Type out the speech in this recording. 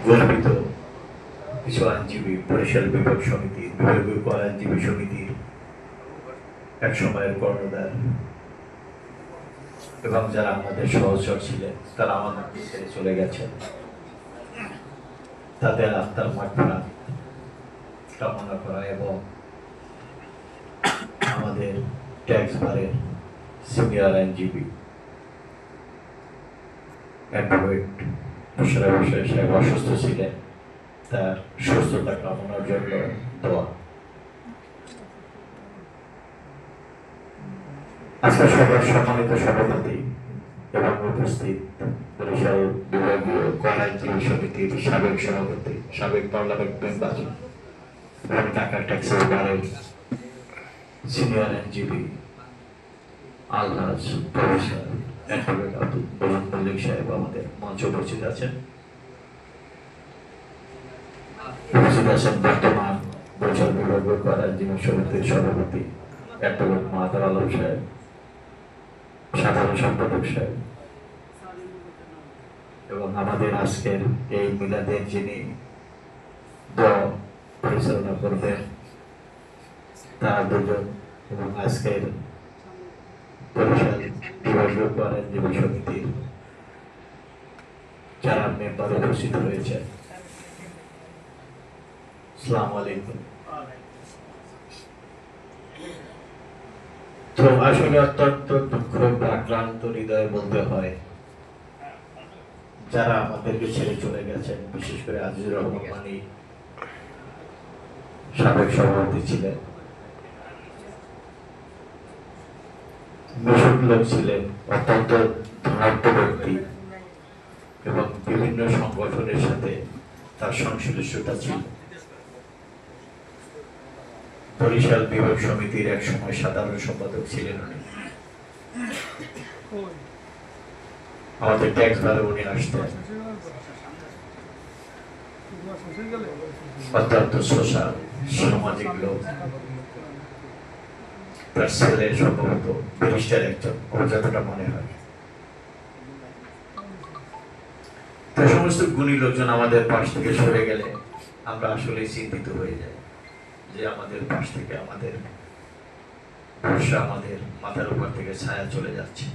গর্বিত কিছু আইনজীবী, বরিশাল বিভাগ সমিতি, বিভাগীয় আইনজীবী সমিতির এক সময়ের কর্ণধার এবং যারা আমাদের সহচর ছিলেন, তারা আমাদেরকে ছেড়ে চলে গেছেন। তাদের আত্মার মাগফিরাত কামনা করা এবং আমাদের ট্যাক্স বারের সিনিয়র আইনজীবী অ্যাডভোকেট মোশাররফ হোসেন সাহেব অসুস্থ ছিলেন, তার সুস্থতা কামনার জন্য দোয়া। আজকে সবার সম্মানিত সভাপতি এবং উপস্থিত বরিশাল বিভাগীয় আইনজীবী সমিতির সাবেক সভাপতি, সাবেক পার্লামেন্ট মেম্বার এবং ঢাকা ট্যাক্স বারের সিনিয়র আইনজীবী আলহাজ প্রফেসর অ্যাডভোকেট আব্দুল মল্লিক সাহেব আমাদের মঞ্চে উপস্থিত আছেন। উপস্থিত আছেন বর্তমান বরিশাল বিভাগীয় আইনজীবী সমিতির সভাপতি অ্যাডভোকেট মাহাতার আলম সাহেব, সাধারণ সম্পাদক সাহেব এবং আমাদের আজকের এই মিলাদের যিনি দোয়া পরিচালনা করবেন তারা দুজন এবং আজকের বরিশাল বিভাগীয় আইনজীবী সমিতির যারা মেম্বার উপস্থিত হয়েছেন। আসসালামু আলাইকুম। তো আসলে অত্যন্ত দুঃখ আক্রান্ত হৃদয়ে বলতে হয়, যারা আমাদেরকে ছেড়ে চলে গেছেন, বিশেষ করে আজিজুর রহমান মানি সাবেক সভাপতি ছিলেন, মিশুক লোক ছিলেন, অত্যন্ত ধনাঢ্য ব্যক্তি এবং বিভিন্ন সংগঠনের সাথে তার সংশ্লিষ্টতা ছিল। বরিশাল বিভাগ সমিতির এক সময় সাধারণ সম্পাদক ছিলেন উনি। আমাদের ট্যাক্স বারে উনি আসতেন, অত্যন্ত সোশ্যাল সামাজিক লোক। তার ছেলে সম্ভবত ব্যারিস্টার একজন, ওর যতটা মনে হয়। তো সমস্ত গুণী লোকজন আমাদের পাশ থেকে সরে গেলে আমরা আসলে চিন্তিত হয়ে যাই যে আমাদের পাশ থেকে আমাদের ভরসা, আমাদের মাথার উপর থেকে ছায়া চলে যাচ্ছে।